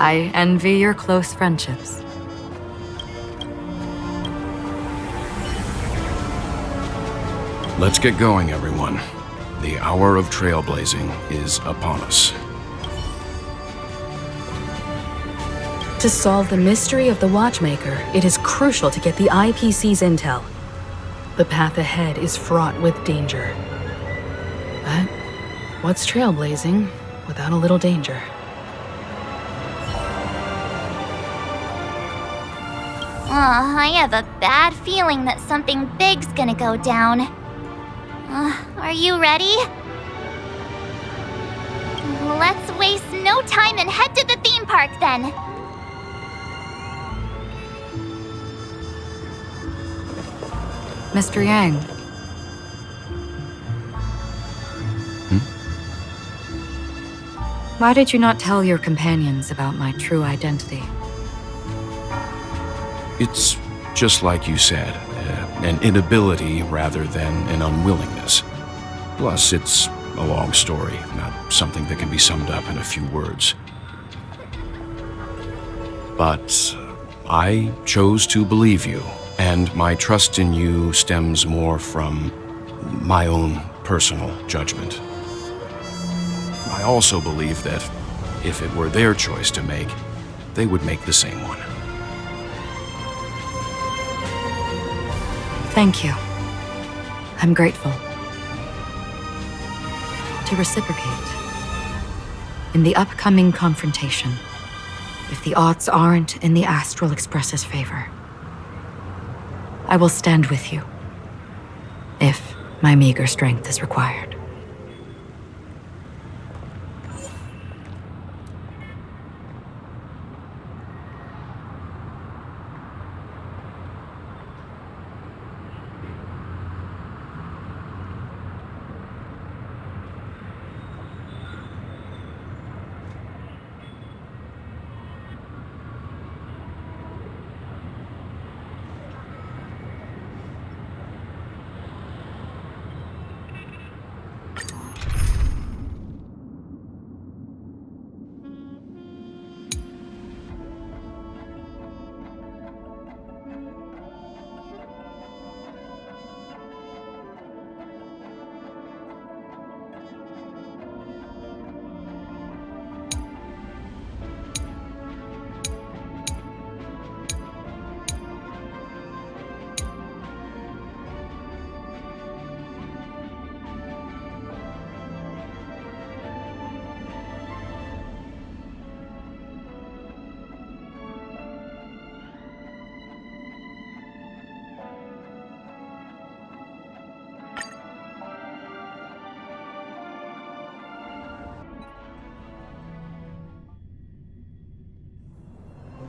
I envy your close friendships. Let's get going, everyone. The hour of trailblazing is upon us. To solve the mystery of the Watchmaker, it is crucial to get the IPC's intel. The path ahead is fraught with danger. But what's trailblazing without a little danger? I have a bad feeling that something big's gonna go down. Are you ready? Let's waste no time and head to the theme park then. Mr. Yang. Why did you not tell your companions about my true identity? It's just like you said, an inability rather than an unwillingness. Plus, it's a long story, not something that can be summed up in a few words. But I chose to believe you, and my trust in you stems more from my own personal judgment. I also believe that if it were their choice to make, they would make the same one. Thank you. I'm grateful. To reciprocate. In the upcoming confrontation, if the odds aren't in the Astral Express's favor, I will stand with you, if my meager strength is required.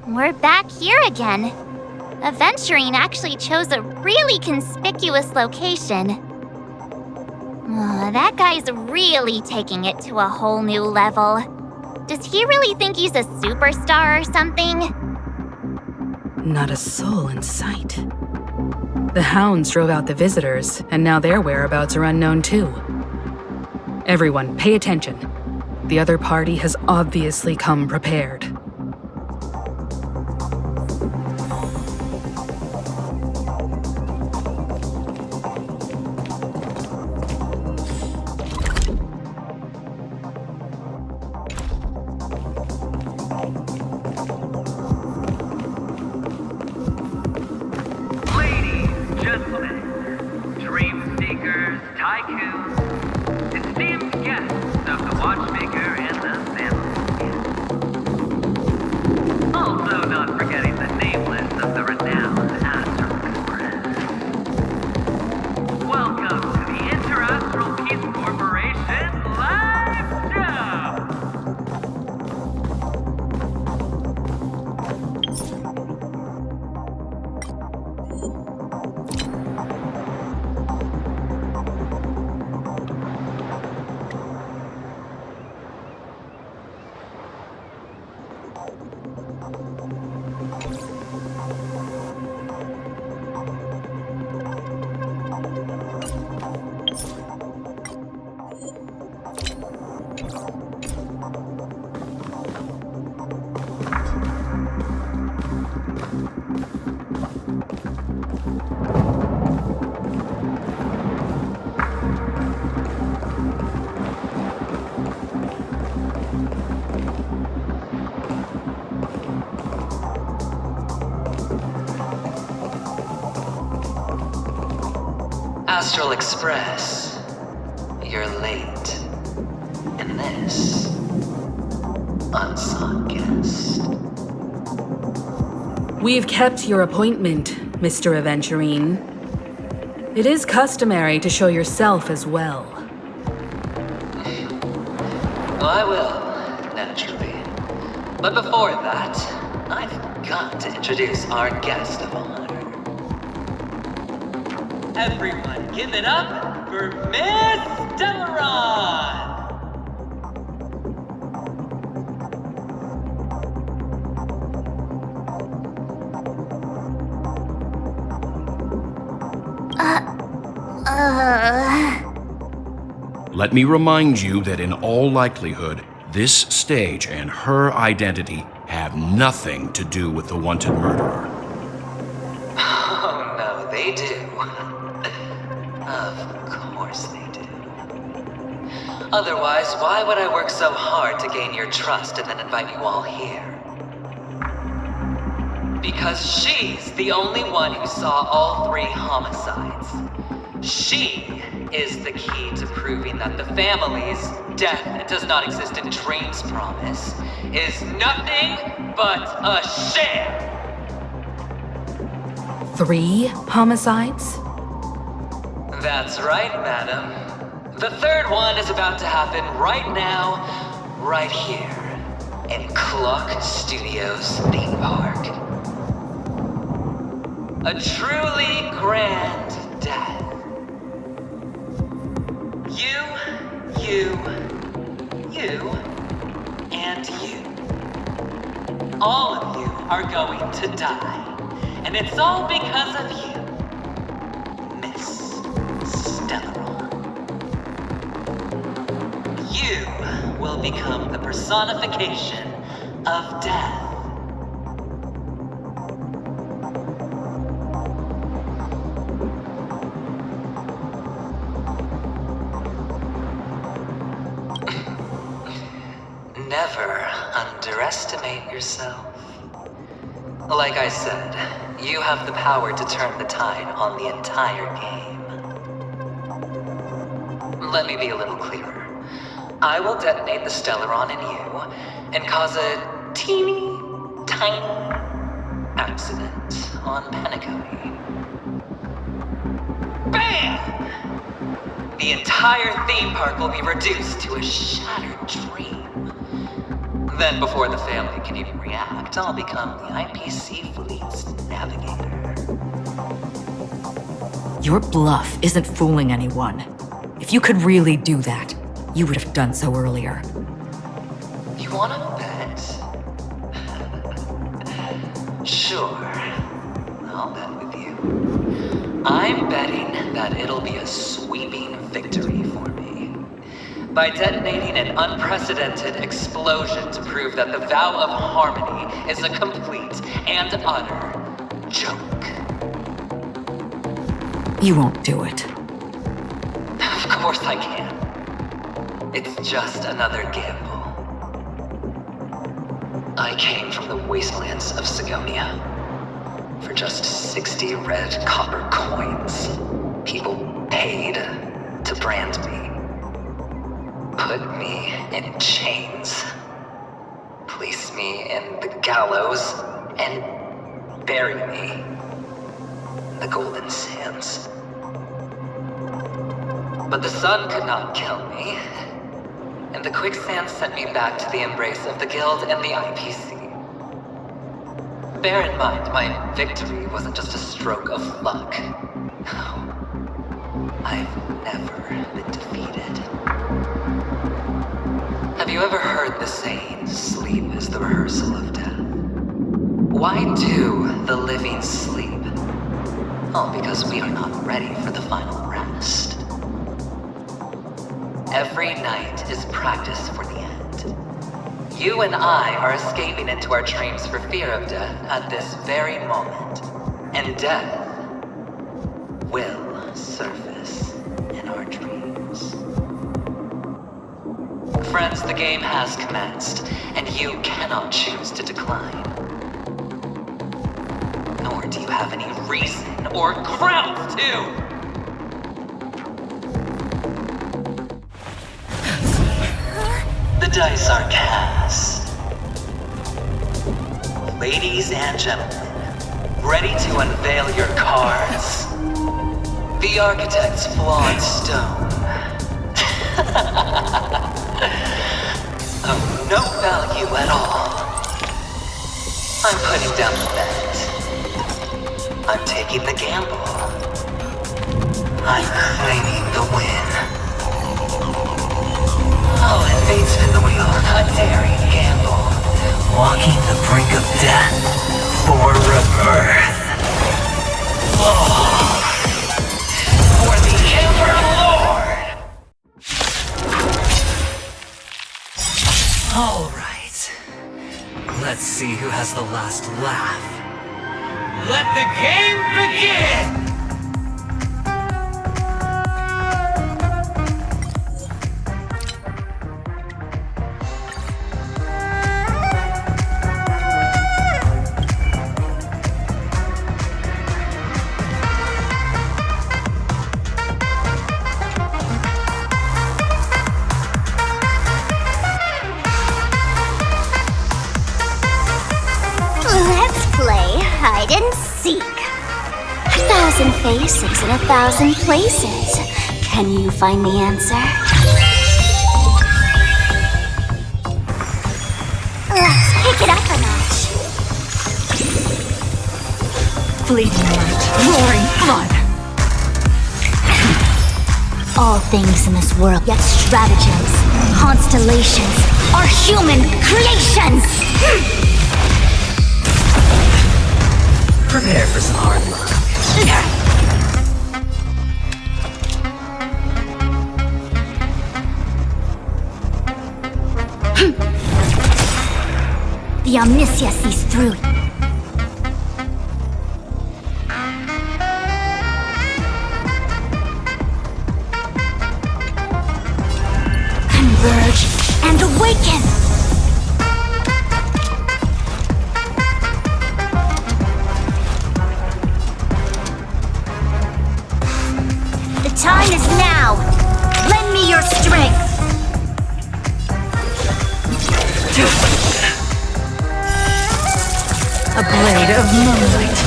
We're back here again. Aventurine actually chose a really conspicuous location. That guy's really taking it to a whole new level. Does he really think he's a superstar or something? Not a soul in sight. The hounds drove out the visitors, and now their whereabouts are unknown too. Everyone, pay attention. The other party has obviously come prepared. Astral Express, you're late. And this, unsought guest. We've kept your appointment, Mr. Aventurine. It is customary to show yourself as well. Well, I will, naturally. But before that, I've got to introduce our guest of honor. Everyone, give it up for Miss Demaron! Let me remind you that in all likelihood, this stage and her identity have nothing to do with the wanted murderer. Oh no, they do. Of course they do. Otherwise, why would I work so hard to gain your trust and then invite you all here? Because she's the only one who saw all 3 homicides. She is the key to proving that the family's death does not exist in Dream's promise is nothing but a sham! 3 homicides? That's right, madam. The 3rd one is about to happen right now, right here, in Clock Studios theme park. A truly grand death. You, and you. All of you are going to die. And it's all because of you, Miss Stellaron. You will become the personification of death. Never underestimate yourself. Like I said, you have the power to turn the tide on the entire game. Let me be a little clearer. I will detonate the Stellaron in you and cause a teeny, tiny accident on Penacony. Bam! The entire theme park will be reduced to a shattered dream. Then, before the family can even react, I'll become the IPC fleet's navigator. Your bluff isn't fooling anyone. If you could really do that, you would have done so earlier. You wanna bet? Sure. I'll bet with you. I'm betting that it'll be a sweeping victory for me. By detonating an unprecedented explosion to prove that the vow of harmony is a complete and utter joke. You won't do it. Of course I can. It's just another gamble. I came from the wastelands of Sigonia. For just 60 red copper coins, people paid to brand me. Put me in chains. Place me in the gallows and bury me in the golden sands. But the sun could not kill me, and the quicksand sent me back to the embrace of the Guild and the IPC. Bear in mind, my victory wasn't just a stroke of luck. No, I've never been defeated. Have you ever heard the saying, sleep is the rehearsal of death? Why do the living sleep? Oh, because we are not ready for the final rest. Every night is practice for the end. You and I are escaping into our dreams for fear of death at this very moment. and death will surface in our dreams. Friends, the game has commenced, and you cannot choose to decline. Nor do you have any reason or grounds to! The dice are cast. Ladies and gentlemen, ready to unveil your cards. The architect's flawed stone. Of no value at all. I'm putting down the bet. I'm taking the gamble. I'm claiming the win. I'll invade spin the wheel, a daring gamble. Walking the brink of death for rebirth. Oh, for the Emperor Lord! All right. Let's see who has the last laugh. Let the game begin! Let's play hide and seek. 1,000 faces in 1,000 places. Can you find the answer? Let's pick it up a notch. Fleeting light, roaring flood. All things in this world, yet stratagems, constellations, are human creations! Prepare for some hard luck. The Omniscia sees through. Converge and awaken! The time is now! Lend me your strength! A blade of moonlight.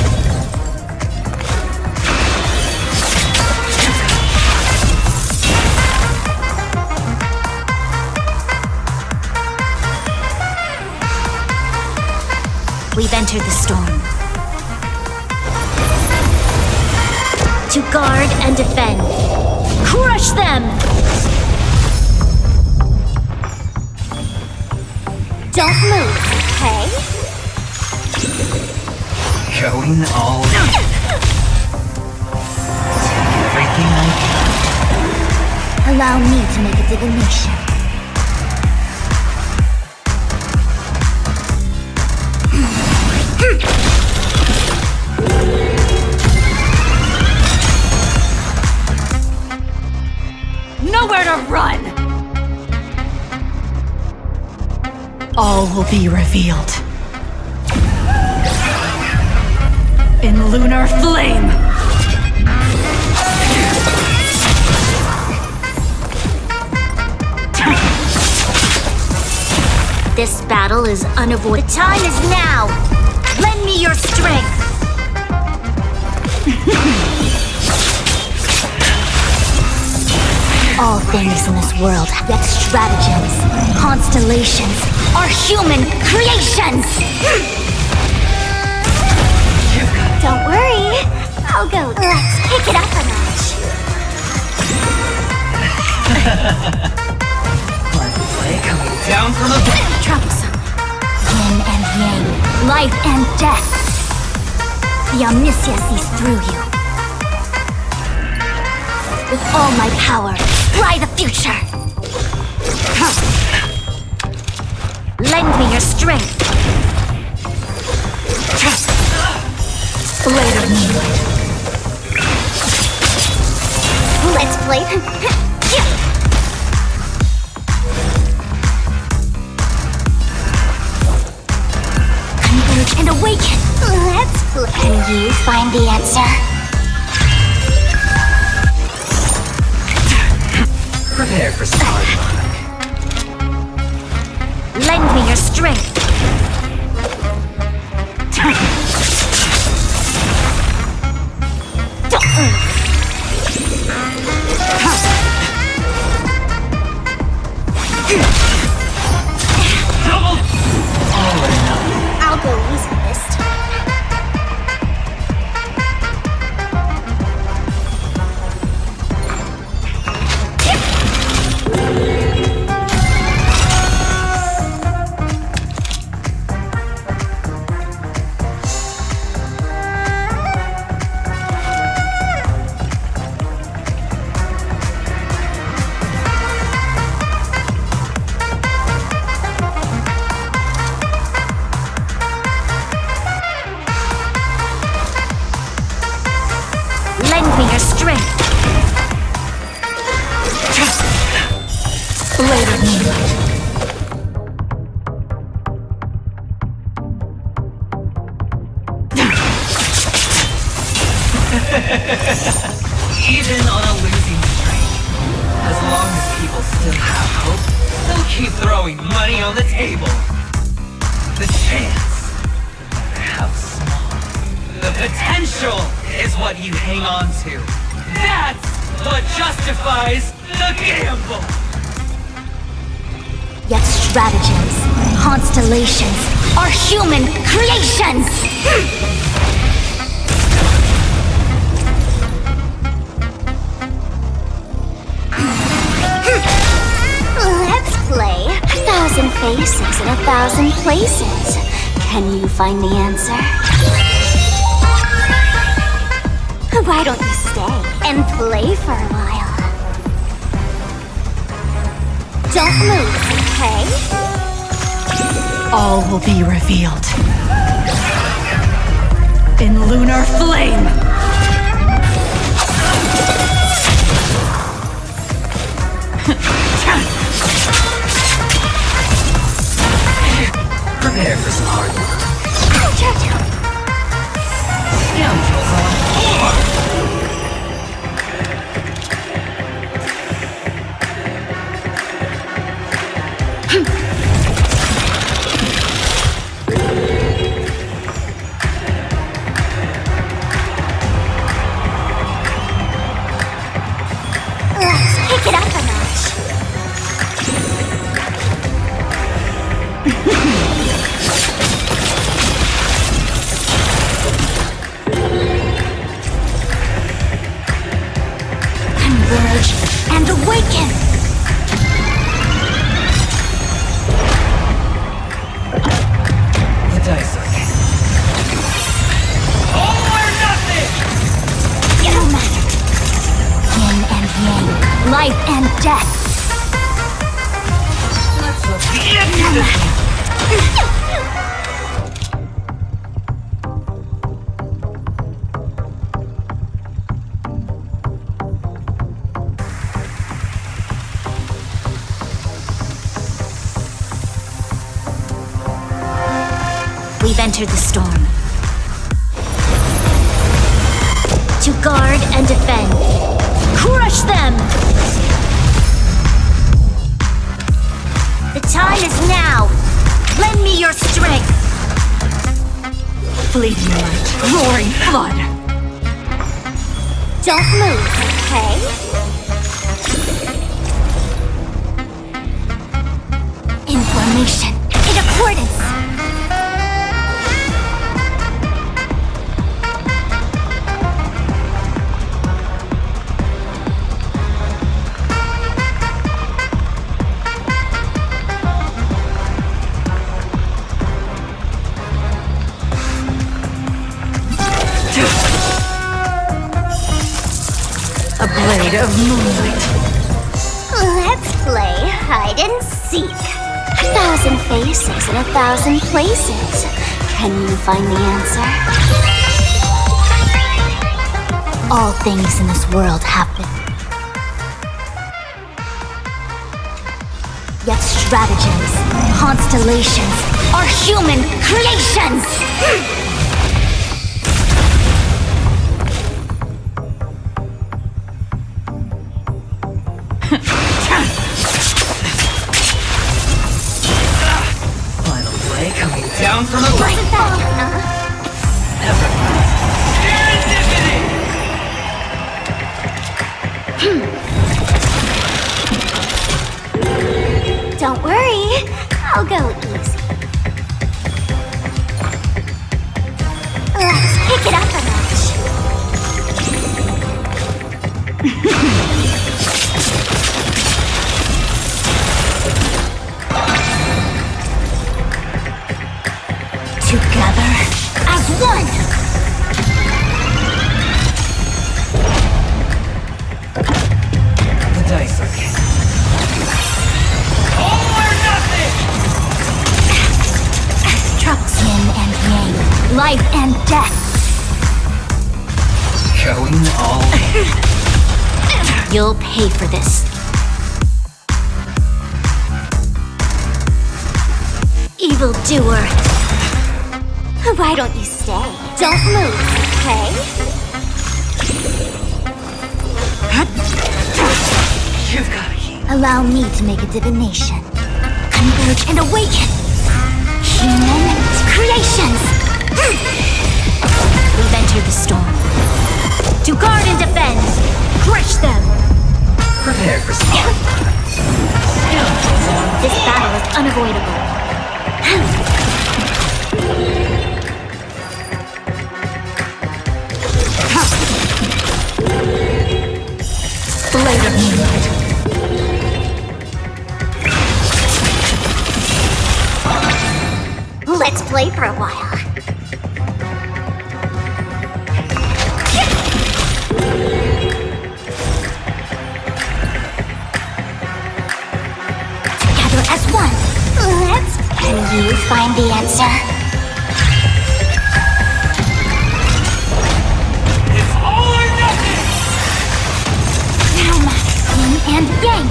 We've entered the storm. To guard and defend. Crush them! Don't move, okay? Going all in. Take everything I can. Allow me to make a divination. Nowhere to run! All will be revealed. In lunar flame! This battle is unavoidable. The time is now! Lend me your strength! All things in this world, yet stratagems, constellations, are human creations! Don't worry, I'll go. Let's pick it up a notch. Play coming down from above. Troublesome. Yin and yang, life and death. The Omniscia sees through you. With all my power, fly the future. Lend me your strength. Blade of moonlight. Let's play. Converge and awaken. Let's play. Can you find the answer? Prepare for some hard luck. Lend me your strength. I'll go easy this time. Lend me your strength. Blade of moonlight. Even on a losing streak, as long as people still have hope, they'll keep throwing money on the table. The chance, no matter how small, the potential is what you hang on to. That's what justifies the gamble. Yet stratagems, constellations, are human creations! Let's play. 1,000 faces in 1,000 places. Can you find the answer? Why don't you stay and play for a while? Don't move, okay? All will be revealed. In lunar flame! Prepare for some hard work. Scoundrels on board! Let's pick it up a notch. Converge and awaken. The dice are cast. All or nothing! No matter. Yin and yang, life and death. Let's look the end of this. We've entered the storm. To guard and defend. Crush them! The time is now! Lend me your strength! Fleeting light. Roaring flood. Don't move, okay? In formation. In accordance. A blade of moonlight. Let's play hide and seek. 1,000 faces in 1,000 places. Can you find the answer? all things in this world happen. Yet stratagems, constellations, are human creations! Final play coming down from the right. Wasn't that, Serendipity! Don't worry, I'll go easy. Let's pick it up a notch. Together as one! The dice are king. All or nothing! Trucks yin and yang, life and death. Going all in. You'll pay for this. Evildoer. Why don't you stay? Don't move, okay? You've got a key. Allow me to make a divination. Converge and awaken. Human creations. We've entered the storm. To guard and defend. Crush them. Prepare for some. This battle is unavoidable. Blade of moonlight. Let's play for a while. Together as one. Can you find the answer? It's all or nothing! Now master yin and yang.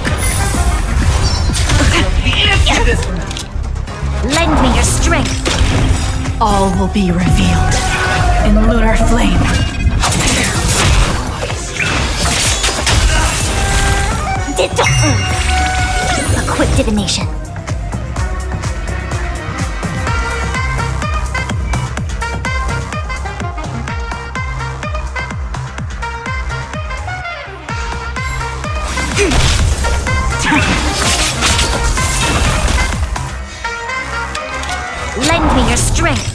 The answer to this one. Lend me your strength. All will be revealed in lunar flame. A quick divination. Lend me your strength.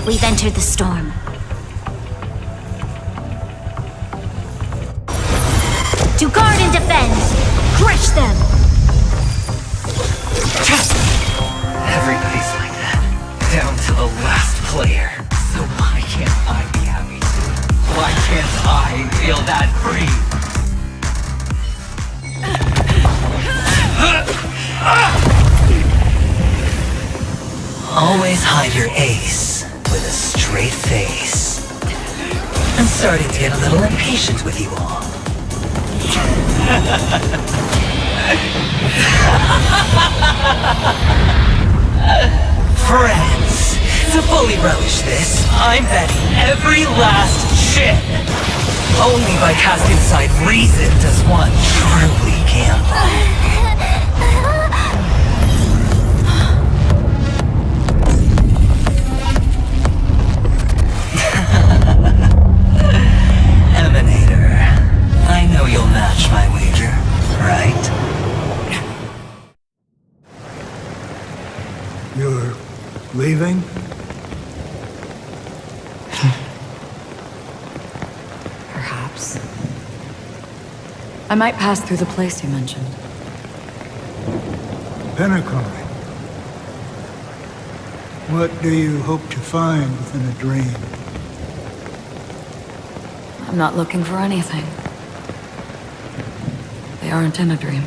We've entered the storm. To guard and defend. Crush them. Everybody's like that. Down to the last player. So why can't I be happy too? Why can't I feel that free? Always hide your ace with a straight face. I'm starting to get a little impatient with you all. Friends, to fully relish this, I'm betting every last chip. Only by casting aside reason does one truly gamble. Emanator, I know you'll match my wager, right? You're leaving? Perhaps. I might pass through the place you mentioned. Pentecoin. What do you hope to find within a dream? I'm not looking for anything. They aren't in a dream.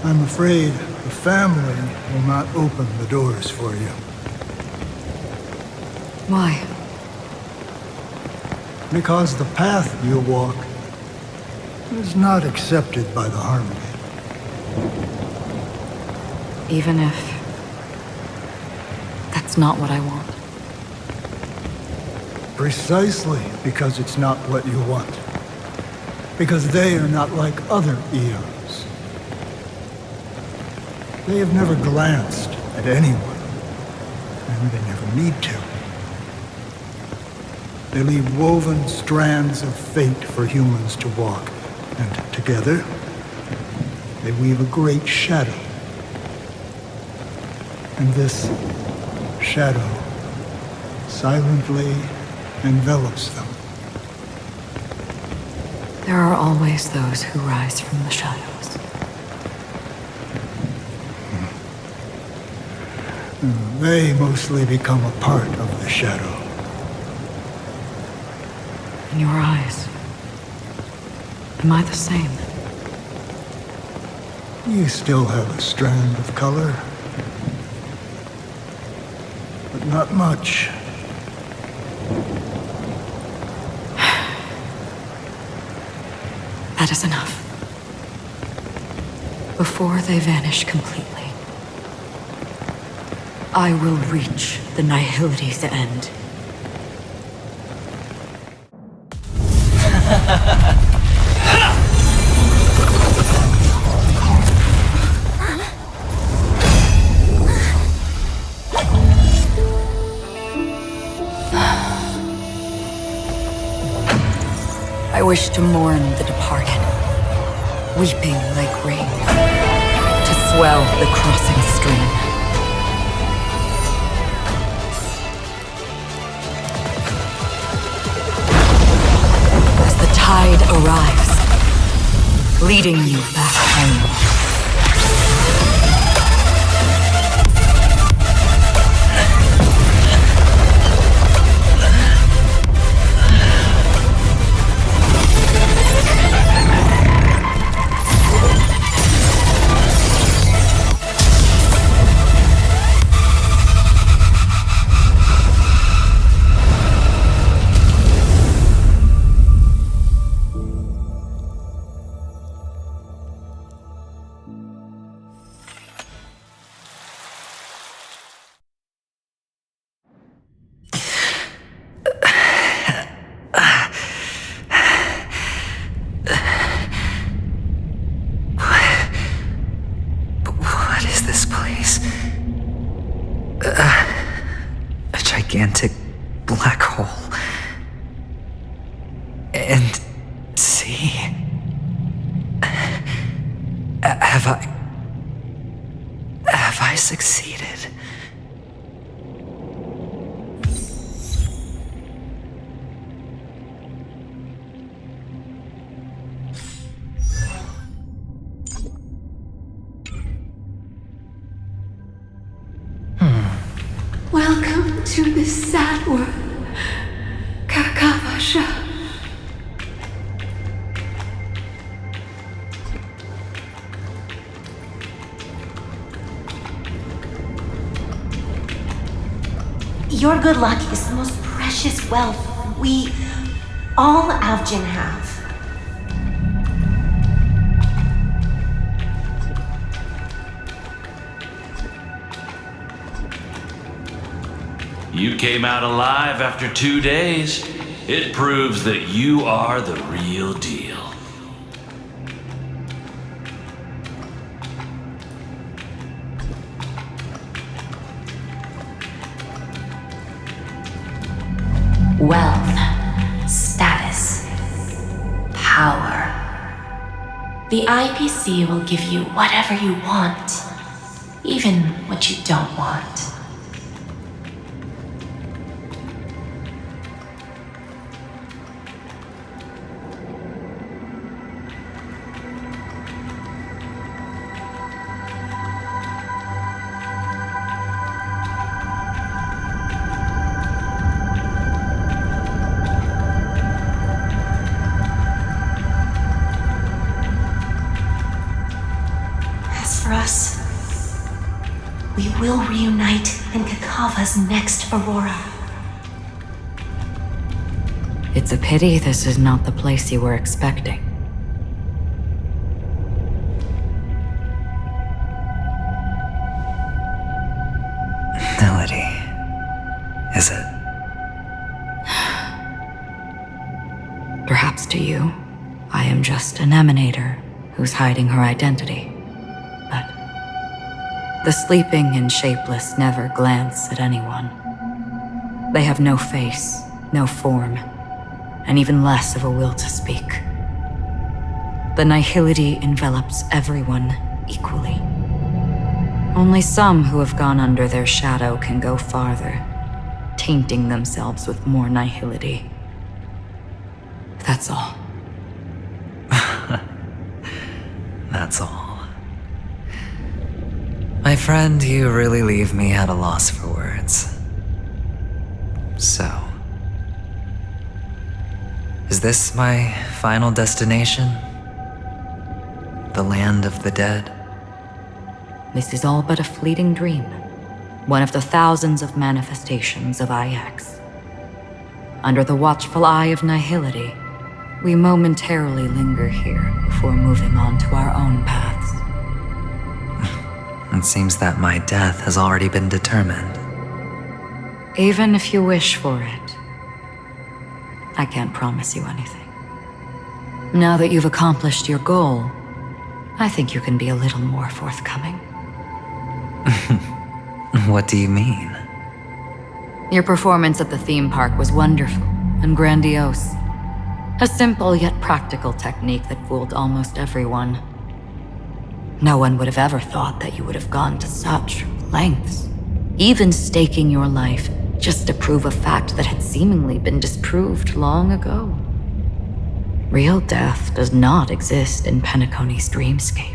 I'm afraid the family will not open the doors for you. Why? Because the path you walk is not accepted by the Harmony. Even if that's not what I want. Precisely because it's not what you want. Because they are not like other eons. They have never glanced at anyone, and they never need to. They leave woven strands of fate for humans to walk, and together, they weave a great shadow. And this shadow silently envelops them. There are always those who rise from the shadows. They mostly become a part of the shadow. In your eyes, am I the same? You still have a strand of color, but not much. That is enough. Before they vanish completely, I will reach the nihility's end. I wish to mourn the departed, weeping like rain, to swell the crossing stream. As the tide arrives, leading you back home. A gigantic black hole. And see, have I succeeded? Welcome to this sad world, Kakavasha. Your good luck is the most precious wealth we, all Avgin, have. You came out alive after 2 days. It proves that you are the real deal. Wealth, status, power. The IPC will give you whatever you want, even what you don't want. For us, we will reunite in Kakava's next aurora. It's a pity this is not the place you were expecting. Melody. Is it? Perhaps to you, I am just an emanator who's hiding her identity. But the sleeping and shapeless never glance at anyone. They have no face, no form, and even less of a will to speak. The nihility envelops everyone equally. Only some who have gone under their shadow can go farther, tainting themselves with more nihility. That's all. That's all. My friend, you really leave me at a loss for words. So, is this my final destination? The land of the dead? This is all but a fleeting dream. One of the thousands of manifestations of IX. Under the watchful eye of nihility, we momentarily linger here before moving on to our own paths. It seems that my death has already been determined. Even if you wish for it, I can't promise you anything. Now that you've accomplished your goal, I think you can be a little more forthcoming. What do you mean? Your performance at the theme park was wonderful and grandiose. A simple yet practical technique that fooled almost everyone. No one would have ever thought that you would have gone to such lengths, even staking your life just to prove a fact that had seemingly been disproved long ago. Real death does not exist in Penacony's dreamscape.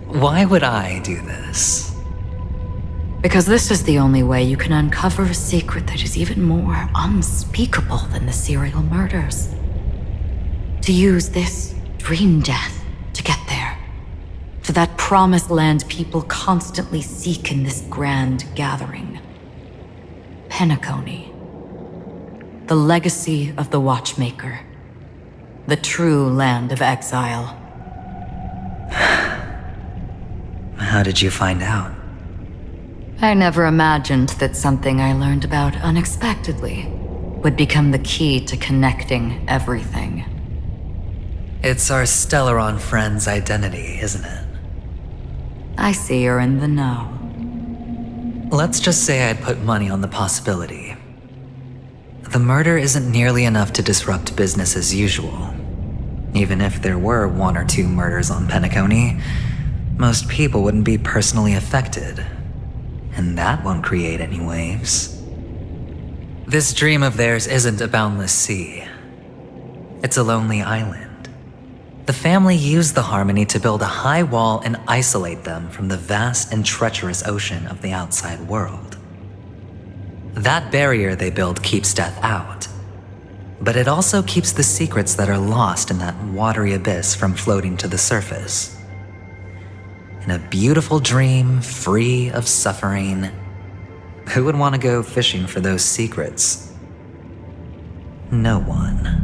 Why would I do this? Because this is the only way you can uncover a secret that is even more unspeakable than the serial murders. To use this dream death to get there. To that promised land people constantly seek in this grand gathering. Penacony. The legacy of the Watchmaker. The true land of exile. How did you find out? I never imagined that something I learned about unexpectedly would become the key to connecting everything. It's our Stellaron friend's identity, isn't it? I see you're in the know. Let's just say I'd put money on the possibility. The murder isn't nearly enough to disrupt business as usual. Even if there were 1 or 2 murders on Penacony, most people wouldn't be personally affected. And that won't create any waves. This dream of theirs isn't a boundless sea. It's a lonely island. The family used the Harmony to build a high wall and isolate them from the vast and treacherous ocean of the outside world. That barrier they build keeps death out, but it also keeps the secrets that are lost in that watery abyss from floating to the surface. In a beautiful dream, free of suffering, who would want to go fishing for those secrets? No one.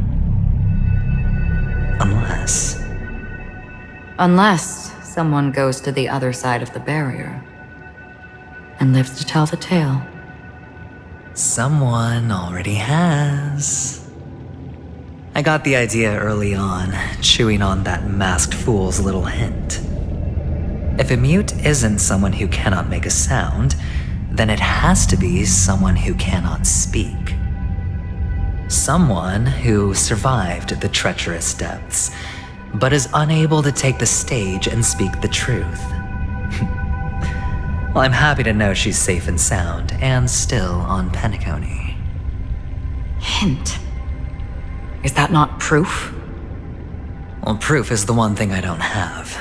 Unless someone goes to the other side of the barrier and lives to tell the tale. Someone already has. I got the idea early on, chewing on that masked fool's little hint. If a mute isn't someone who cannot make a sound, then it has to be someone who cannot speak. Someone who survived the treacherous depths, but is unable to take the stage and speak the truth. Well, I'm happy to know she's safe and sound, and still on Penacony. Hint. Is that not proof? Well, proof is the one thing I don't have.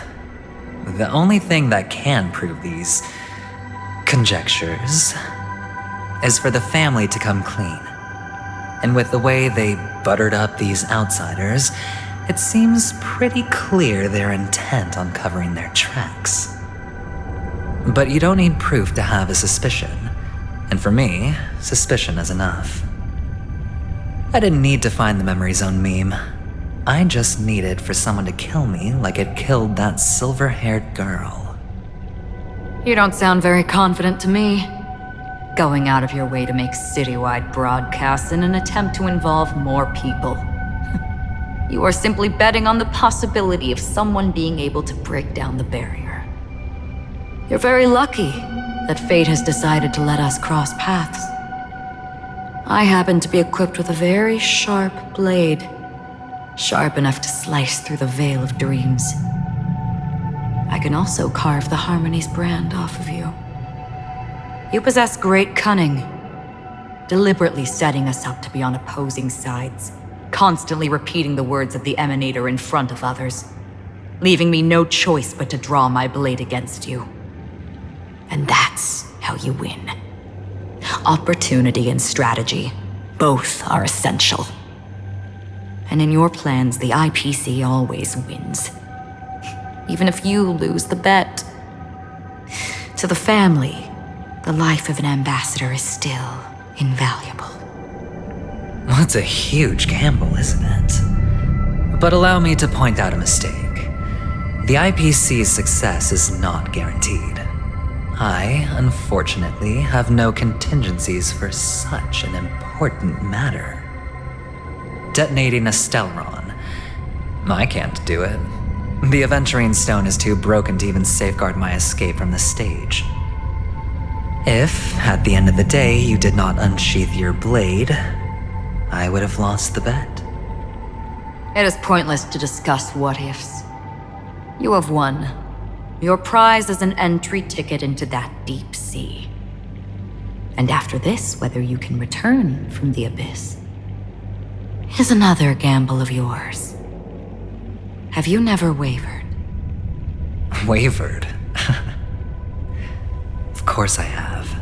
The only thing that can prove these conjectures is for the family to come clean. And with the way they buttered up these outsiders, it seems pretty clear they're intent on covering their tracks. But you don't need proof to have a suspicion. And for me, suspicion is enough. I didn't need to find the Memory Zone meme. I just needed for someone to kill me like it killed that silver-haired girl. You don't sound very confident to me. Going out of your way to make citywide broadcasts in an attempt to involve more people. You are simply betting on the possibility of someone being able to break down the barrier. You're very lucky that fate has decided to let us cross paths. I happen to be equipped with a very sharp blade, sharp enough to slice through the veil of dreams. I can also carve the Harmony's brand off of you. You possess great cunning, deliberately setting us up to be on opposing sides, constantly repeating the words of the Emanator in front of others, leaving me no choice but to draw my blade against you. And that's how you win. Opportunity and strategy, both are essential. And in your plans, the IPC always wins. Even if you lose the bet. To the family, the life of an ambassador is still invaluable. That's a huge gamble, isn't it? But allow me to point out a mistake. The IPC's success is not guaranteed. I, unfortunately, have no contingencies for such an important matter. Detonating a Stellaron. I can't do it. The Aventurine Stone is too broken to even safeguard my escape from the stage. If, at the end of the day, you did not unsheath your blade, I would have lost the bet. It is pointless to discuss what-ifs. You have won. Your prize is an entry ticket into that deep sea. And after this, whether you can return from the abyss is another gamble of yours. Have you never wavered? Wavered? Of course I have.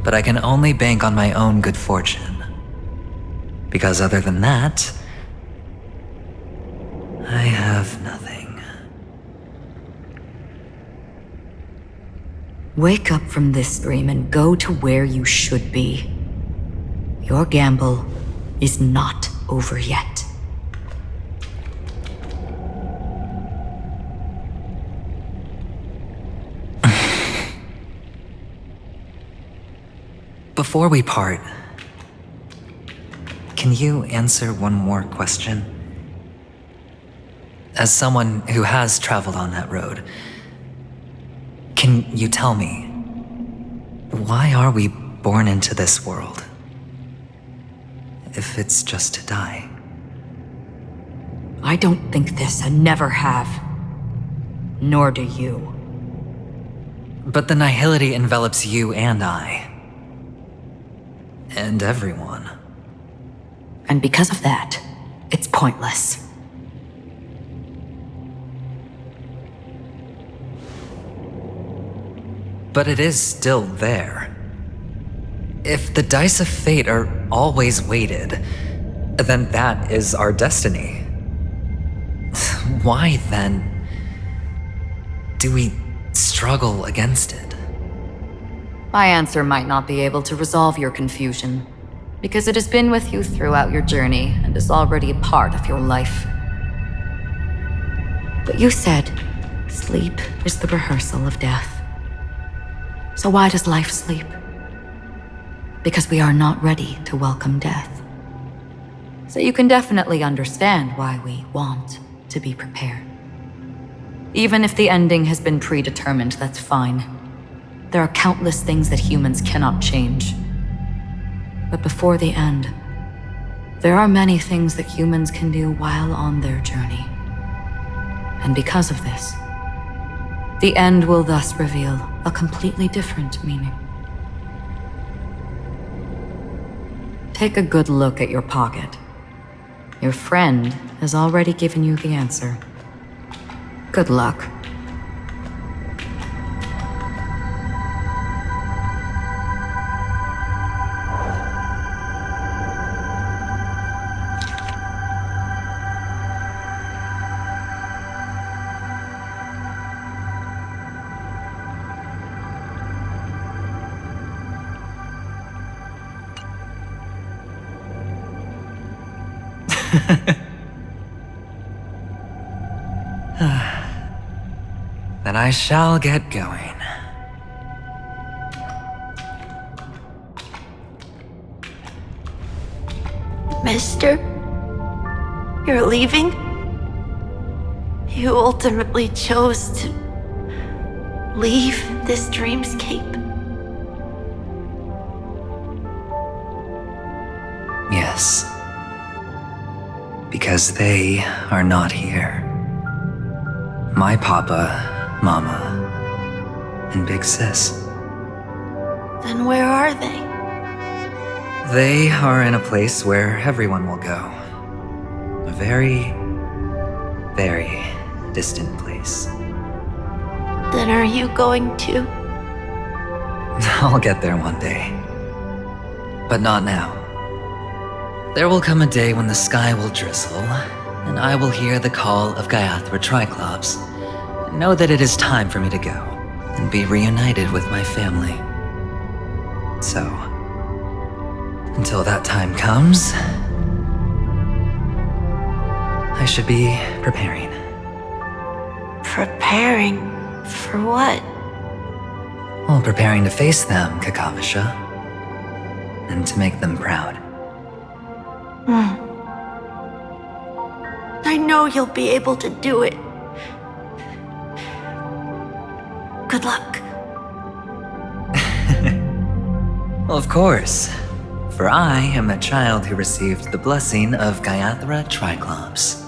But I can only bank on my own good fortune. Because other than that, I have nothing. Wake up from this dream and go to where you should be. Your gamble is not over yet. Before we part, can you answer one more question? As someone who has traveled on that road, can you tell me, why are we born into this world? If it's just to die. I don't think this and never have. Nor do you. But the nihility envelops you and I. And everyone. And because of that, it's pointless. But it is still there. If the dice of fate are always weighted, then that is our destiny. Why, then, do we struggle against it? My answer might not be able to resolve your confusion, because it has been with you throughout your journey and is already a part of your life. But you said, sleep is the rehearsal of death. So why does life sleep? Because we are not ready to welcome death. So you can definitely understand why we want to be prepared. Even if the ending has been predetermined, that's fine. There are countless things that humans cannot change. But before the end, there are many things that humans can do while on their journey. And because of this, the end will thus reveal a completely different meaning. Take a good look at your pocket. Your friend has already given you the answer. Good luck. Then I shall get going. Mister? You're leaving? You ultimately chose to leave this dreamscape. Yes. Because they are not here. My papa, mama, and big sis. Then where are they? They are in a place where everyone will go. A very, very distant place. Then are you going to? I'll get there one day. But not now. There will come a day when the sky will drizzle, and I will hear the call of Gaiathra Triclops, and know that it is time for me to go, and be reunited with my family. So, until that time comes, I should be preparing. Preparing for what? Well, preparing to face them, Kakavasha, and to make them proud. I know you'll be able to do it. Good luck. Well, of course, for I am a child who received the blessing of Gaiathra Triclops.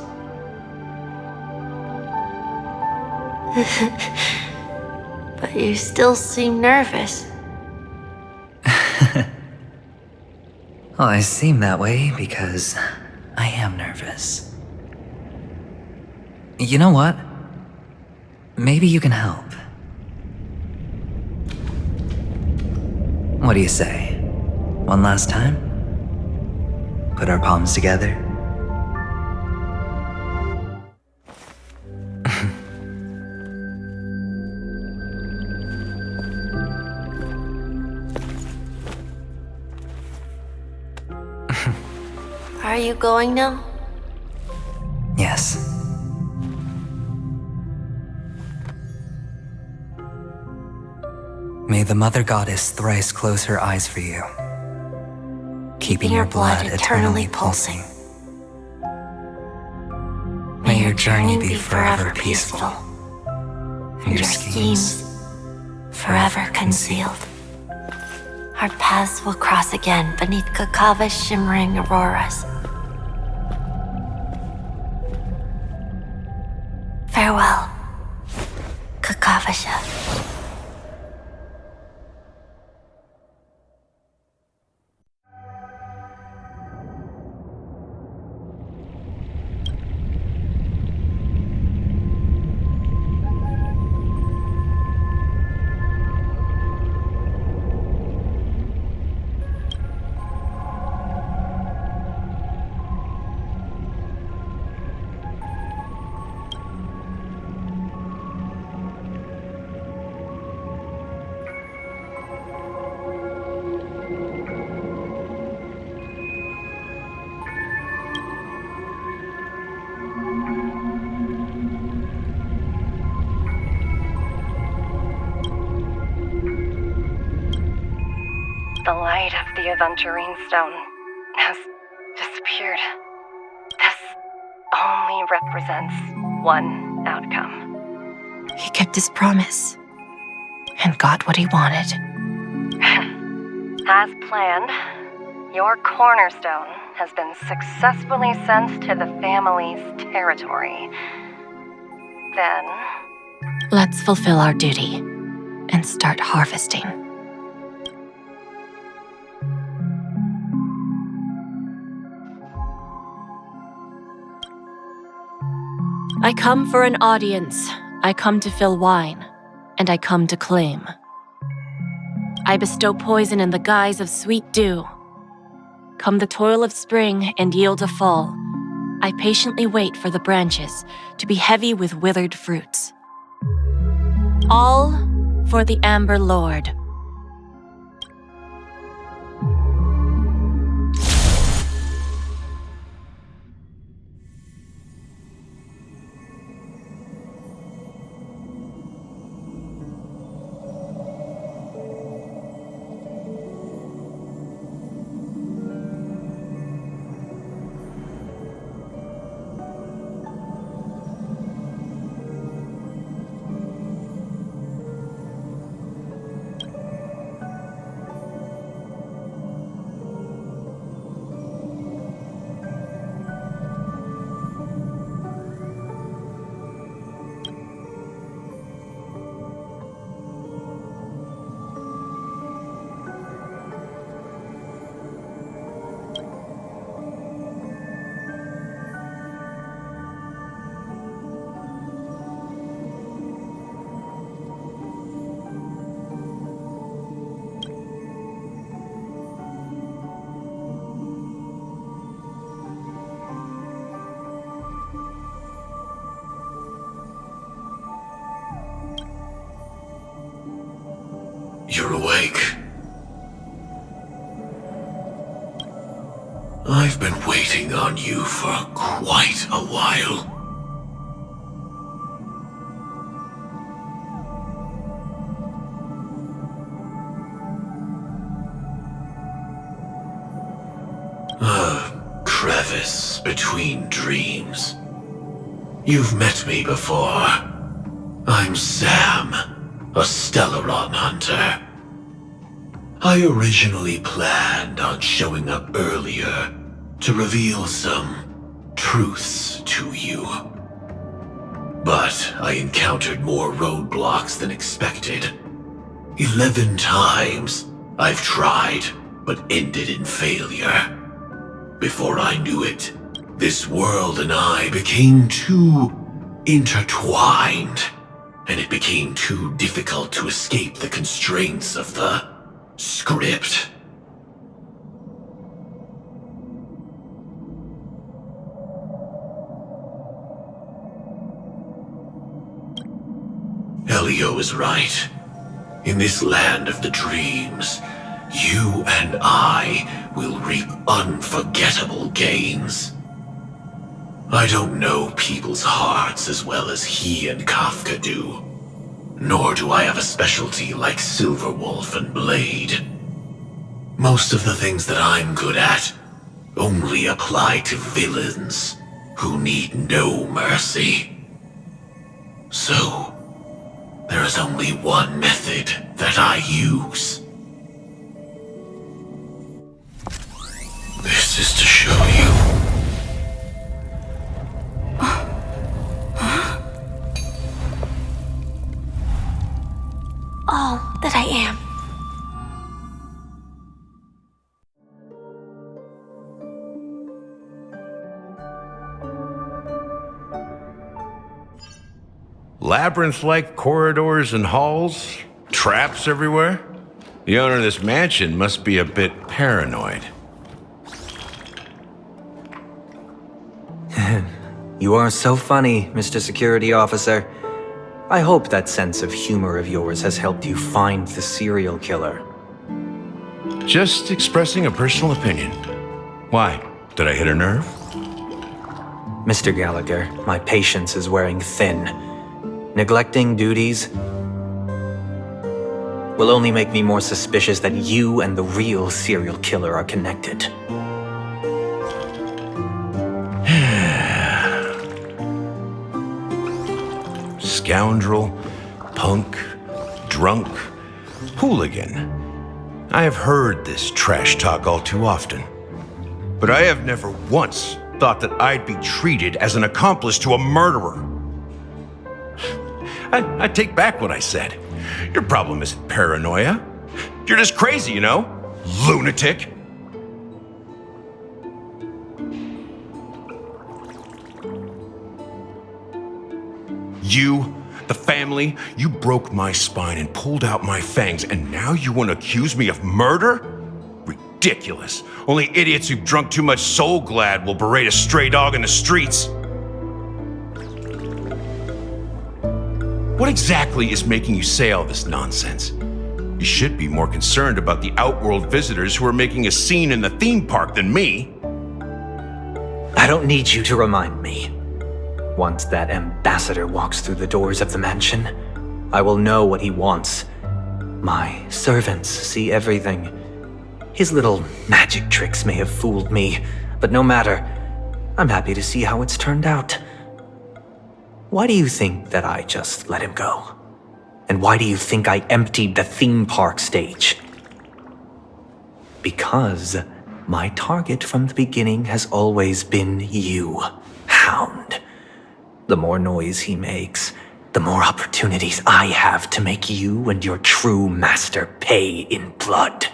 But you still seem nervous. Well, I seem that way because I am nervous. You know what? Maybe you can help. What do you say? One last time? Put our palms together? Are you going now? Yes. May the Mother Goddess thrice close her eyes for you, keeping your blood eternally pulsing. May your journey be forever peaceful, and your schemes forever concealed. Our paths will cross again beneath Kakava's shimmering auroras. Farewell, Kakavasha. The light of the Aventurine Stone has disappeared. This only represents one outcome. He kept his promise and got what he wanted. As planned, your cornerstone has been successfully sent to the family's territory. Then, let's fulfill our duty and start harvesting. I come for an audience, I come to fill wine, and I come to claim. I bestow poison in the guise of sweet dew. Come the toil of spring and yield a fall, I patiently wait for the branches to be heavy with withered fruits. All for the Amber Lord. You're awake. I've been waiting on you for quite a while. A crevice between dreams. You've met me before. I'm Sam, a Stellaron hunter. I originally planned on showing up earlier to reveal some truths to you. But I encountered more roadblocks than expected. 11 times I've tried, but ended in failure. Before I knew it, this world and I became too intertwined, and it became too difficult to escape the constraints of the script. Elio is right. In this land of the dreams, you and I will reap unforgettable gains. I don't know people's hearts as well as he and Kafka do. Nor do I have a specialty like Silverwolf and Blade. Most of the things that I'm good at only apply to villains who need no mercy. So, there is only one method that I use. This is to show you. All that I am. Labyrinth-like corridors and halls? Traps everywhere? The owner of this mansion must be a bit paranoid. You are so funny, Mr. Security Officer. I hope that sense of humor of yours has helped you find the serial killer. Just expressing a personal opinion. Why? Did I hit a nerve? Mr. Gallagher, my patience is wearing thin. Neglecting duties will only make me more suspicious that you and the real serial killer are connected. Scoundrel, punk, drunk, hooligan. I have heard this trash talk all too often. But I have never once thought that I'd be treated as an accomplice to a murderer. I take back what I said. Your problem isn't paranoia. You're just crazy, you know? Lunatic. You, the family, you broke my spine and pulled out my fangs, and now you want to accuse me of murder? Ridiculous. Only idiots who've drunk too much Soul Glad will berate a stray dog in the streets. What exactly is making you say all this nonsense? You should be more concerned about the Outworld visitors who are making a scene in the theme park than me. I don't need you to remind me. Once that ambassador walks through the doors of the mansion, I will know what he wants. My servants see everything. His little magic tricks may have fooled me, but no matter. I'm happy to see how it's turned out. Why do you think that I just let him go? And why do you think I emptied the theme park stage? Because my target from the beginning has always been you, Hound. The more noise he makes, the more opportunities I have to make you and your true master pay in blood.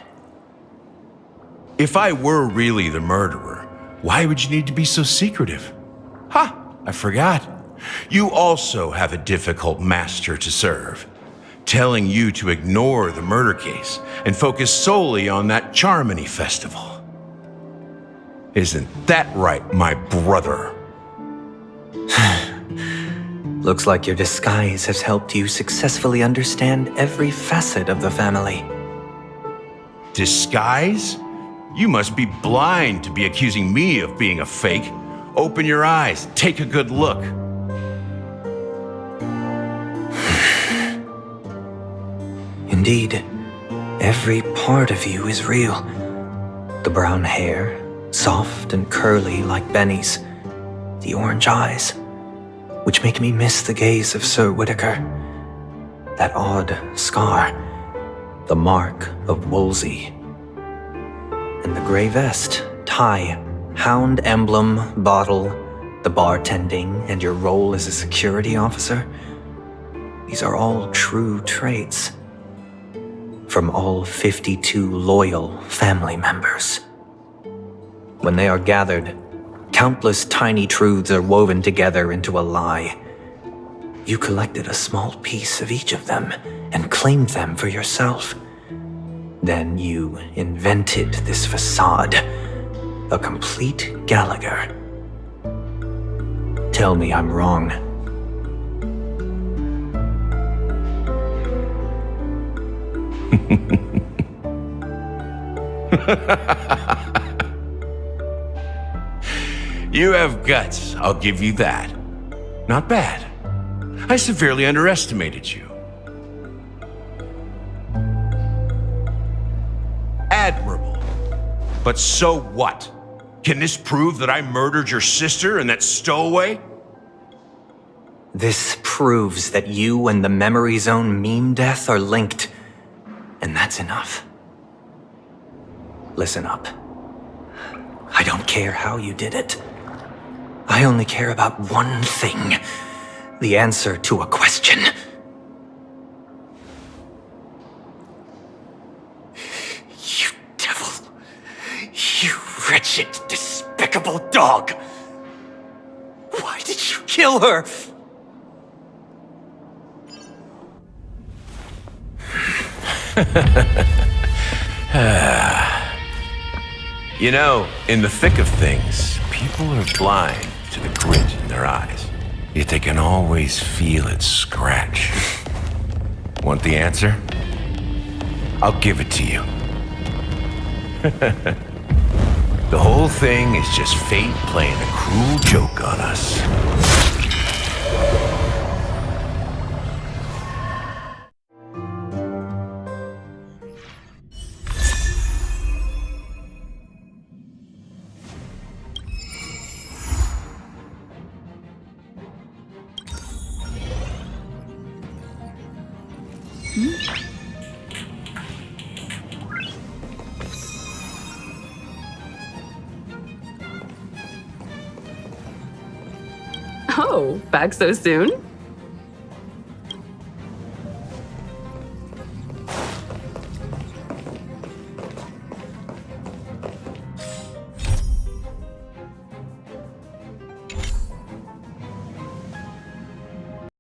If I were really the murderer, why would you need to be so secretive? Ha! I forgot. You also have a difficult master to serve, telling you to ignore the murder case and focus solely on that Charmony festival. Isn't that right, my brother? Looks like your disguise has helped you successfully understand every facet of the family. Disguise? You must be blind to be accusing me of being a fake. Open your eyes, take a good look. Indeed, every part of you is real. The brown hair, soft and curly like Benny's. The orange eyes, which make me miss the gaze of Sir Whitaker. That odd scar, the mark of Wolsey. And the gray vest, tie, hound emblem, bottle, the bartending, and your role as a security officer. These are all true traits. From all 52 loyal family members. When they are gathered, countless tiny truths are woven together into a lie. You collected a small piece of each of them and claimed them for yourself. Then you invented this facade, a complete Gallagher. Tell me I'm wrong. You have guts, I'll give you that. Not bad. I severely underestimated you. Admirable. But so what? Can this prove that I murdered your sister and that stowaway? This proves that you and the Memory Zone meme death are linked. And that's enough. Listen up. I don't care how you did it. I only care about one thing. The answer to a question. You devil. You wretched, despicable dog. Why did you kill her? You know, in the thick of things, people are blind to the grit in their eyes. Yet they can always feel it scratch. Want the answer? I'll give it to you. The whole thing is just fate playing a cruel joke on us. Oh, back so soon?